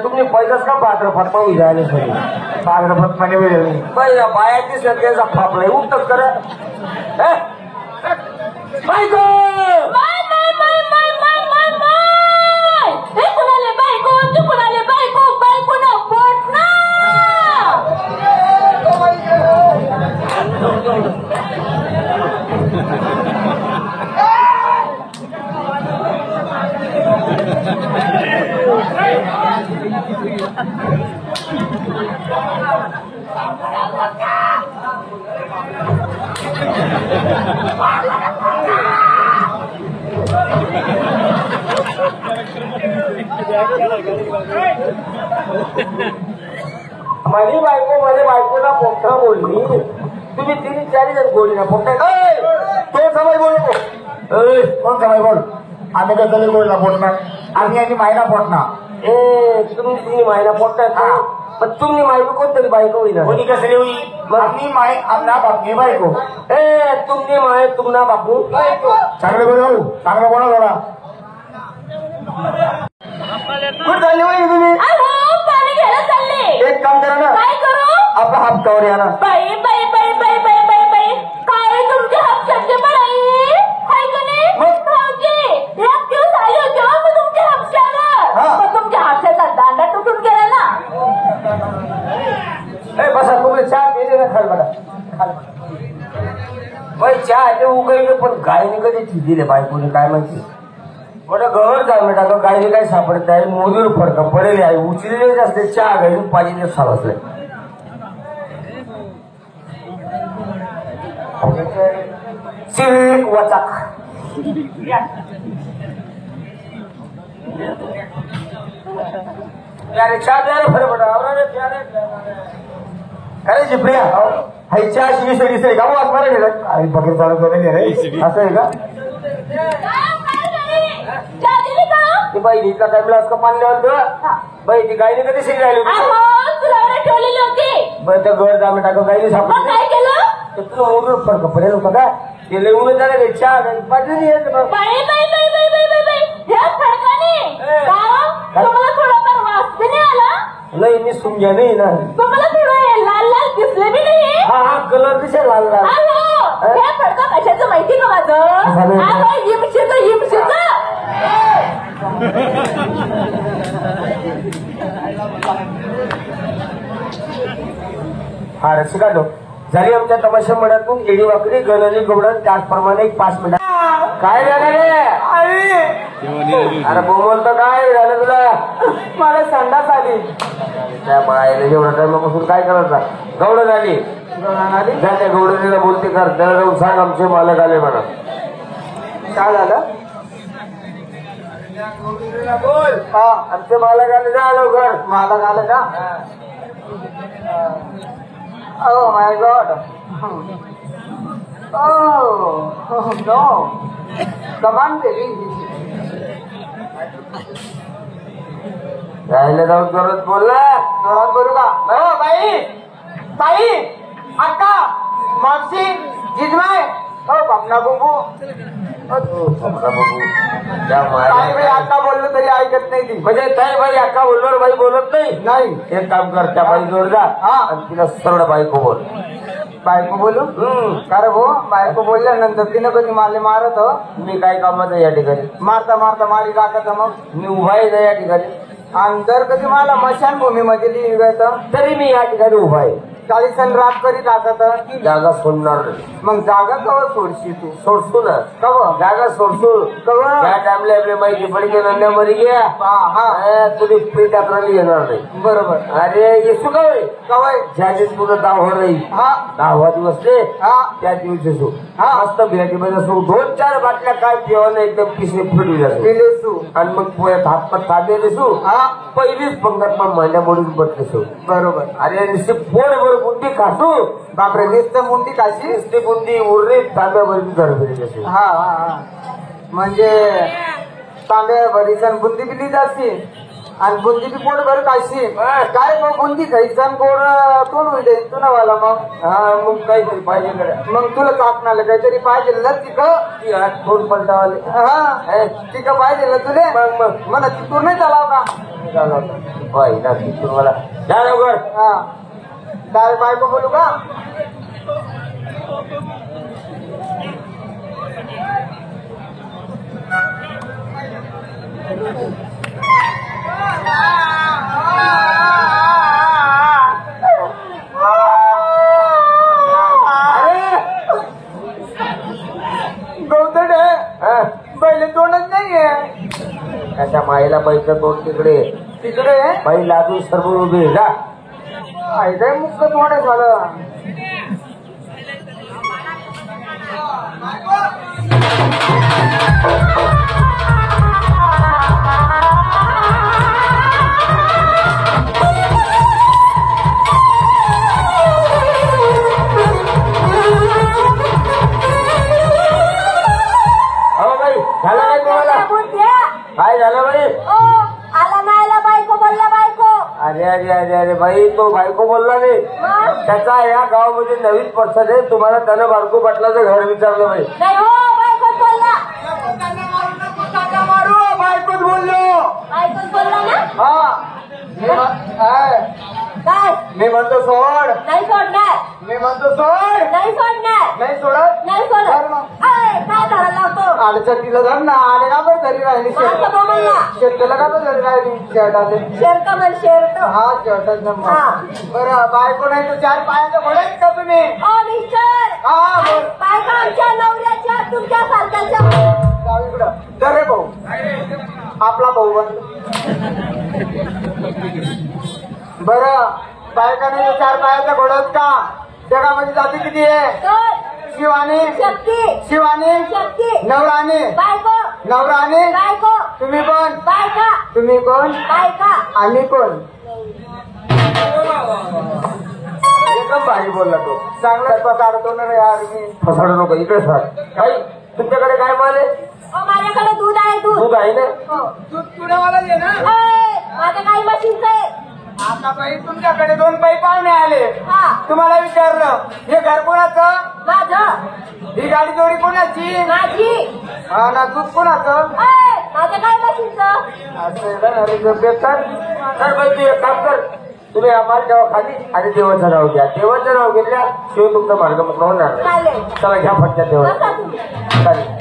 तुम्ही पैसाच का पात्रफात पाहू जायला सर पात्रफात पाणी वेळ पहिला बायाची सध्याचा फापलाय उठत कर माझी बायको माझ्या बायकोला पोखरा बोलली तुम्ही 3-4 जण बोलली ना पोखरा तो समय बोलतो कोण समय बोल आम्ही कसं बोलला पोटणार आम्ही आणि मायना पोटणार तुम्ही मायना पोटणार पण तुम्ही मायको कोणतरी बायको होईल कोणी कसली होईल आम्ही माय आमना बापनी बायको तुमची माय तुम्हाला बापू चांगलं बोल चांगलं बोला थोडा कुठं चालली वहिनी तुम्ही पाणी घ्यायला चालले एक काम करा ना काय करू आपला हप्तावर या ना बाई बाई बाई बाई बाई बाई बाई काय तुमच्या हप्त्याचे बराई हाय का नाही एक दिवस आले होते मी तुमच्या हप्त्यावर मग तुमच्या हप्त्याचा दांडा तुटून गेला ना बसा तुम्हाला चहा पिले ना खाल बघा खाल बाई चहा ते उगवले पण गायने कधी दिले बायकोने काय माहिती मोठं गवर जाय बेटा गायने काय सापडत आहे मोदीवर फडकं पडेल आहे उचलेले असते चहा घालून पाहिजे सावसले चिक वचाक यारे चहा द्यायला फरक पडा काय जिप्रिया हाय चहा शिवी सरी का वास मारा गेला आई बघेर चालू नाही रे असं आहे का बाई इतका टाइमला असं पाणल्यावर बाई ती गायने कधी शिरी राहिली होती बरं त्या घर जामे टाक गायने सापडली काय केलं तर तुला मोठं फरक पडेल होता का ते लिहून झालं चहा पाहिजे नाही येत मग तुम्हाला थोडाफार वाचते नाही आला नाही मी सुंग्या नाही ना तुम्हाला थोडं लाल लाल दिसले बी नाही हा कलर दिसे लाल लाल हे फडकं कशाचं माहिती का माझं हिमशीचं हा रसी काढलो झाली आमच्या तमाशा मनातून एडी वाकडी गणनी गवडण त्याचप्रमाणे एक 5 मिनिट काय झालं रे अरे बोलतो काय झालं तुला मला संडास आली त्या बायला एवढा टाइमापासून काय करायचा गवडण आली त्या गवडणीला बोलते कर त्याला जाऊन सांग आमचे मालक आले म्हणा काय झालं बोल हा आमचे मालक आले जा लवकर मालक आले का Oh my God! Oh no! Come on, baby. राहिले जाऊन जोरात बोलला जोरात बोलू का हो बाई ताई अक्का मावशी जिजमाय हो बामना बुबू अक्का बोललो तरी ऐकत नाही ती म्हणजे ताई बाई अक्का बोललो बाई बोलत नाही एक काम कर त्या बाई जोर जा आणि तिला सरळ बायको बोल बायको बोलू कारण हो बायको बोलल्यानंतर तिनं कधी मारले मारत मी काय कामाचं या ठिकाणी मारता मारता मारी टाकत मग मी उभा आहे या ठिकाणी आणि जर कधी मला मशानभूमीमध्ये लिहायचं तरी मी या ठिकाणी उभा आहे 40 रात करी टाकत जागा सोडणार नाही मग जागा कवर सोडशी तू सोडतो ना कव जागा सोडतो कवर त्या टाइमला आपल्या माहिती पडली नंद्या मरी घ्या तुझी प्रीत आपल्याला येणार नाही बरोबर अरे येसू कवय कवय ज्या दिवशी तुझं दाव राहील 10वा दिवस रे त्या दिवशी सो मस्त बिराटी मध्ये असो 2-4 बाटल्या काय जेवण एकदम पिशे फुटली जातो आणि मग पोयात हातपात ताबेले सू पहिलीच पंगत मग महिन्या मोडून बसले सो बरोबर अरे निश्चित पोट बुंदी खासू बापरे नुसतं बुंदी खाशी नुसती बुंदी उरली तांब्यावरती धरबरी कशी हा म्हणजे तांब्यावरी सण बुंदी बिली जाते आणि बुंदी बी पोट भरत अशी काय मग बुंदी खायचं गोड कोण होईल तू नवाला मग मग काहीतरी पाहिजे मग तुला कापणाला काहीतरी पाहिजे ना तिकं दोन पलटावाले तिकं पाहिजे ना तुले मग मग मला तिथून नाही चालाव का बाई ना तिथून मला जा लवकर डायरेक्ट बायको बोलू का गौतडे पहिले तोंडच नाहीये त्याच्या माईला बाईचं तोंड तिकडे तिकडे बाई लादू सर्व उभे जा आई काय मुक्त तोंड आहे झालं काय झालं बाई आला नाही बायको बोलला बायको अरे अरे अरे अरे बाई तो बायको बोलला नाही त्याचा या गावामध्ये नवीन पक्षात आहे तुम्हाला त्यानं बारको पाटलाचं घर विचारलं बाई नाही हो बायकोच बोलला मारू बायकोच बोललो बायकोच बोलला ना काय मी म्हणतो सोड नाही सोडणार मी म्हणतो सोड नाही सोडणार नाही सोडत नाही सोडत काय धरायला लावतो आडचटीला धर ना आडे का बरं घरी राहिली शेतला का बरं घरी राहिली शर्टाचे शेरत म्हण शेरत हा शर्टाच बरं बायको नाही तर चार पायाचं म्हणत का तुम्ही मिस्टर बायका आमच्या नवऱ्याच्या तुमच्या सारख्याच्या इकडं तर रे भाऊ आपला भाऊ बन बरं बायकाने चार पायाचा घोडत का जगामध्ये जाती किती आहे शिवानी शक्ती शिवानी शक्ती नवराने बायको नवराने बायको तुम्ही कोण बायका तुम्ही कोण बायका आम्ही कोण एकदम भारी बोलला तो चांगलाच फसाडतो ना यार मी फसाडू नको इकडे सर काही तुमच्याकडे काय माल आहे माझ्याकडे दूध आहे दूध आहे ना दूध पुण्यावाला आहे ना माझ्या काही मशीनचं आहे आता बाई तुमच्याकडे दोन बाई पाहुणे आले तुम्हाला विचारलं हे घर कोणाचं माझं ही गाडी जोडी कोणाची माझी हा ना दूध कोणाचं माझ्या काय मशीनचं असं बेकार तर बाई तू एक काम कर तुम्ही आम्हाला जेव्हा खाली आणि देवाचं नाव घ्या देवाचं नाव घेतल्या शिवाय तुमचा मार्ग मोकळा होणार नाही चालेल चला घ्या फटक्यात देवा बसा तुम्ही. चालेल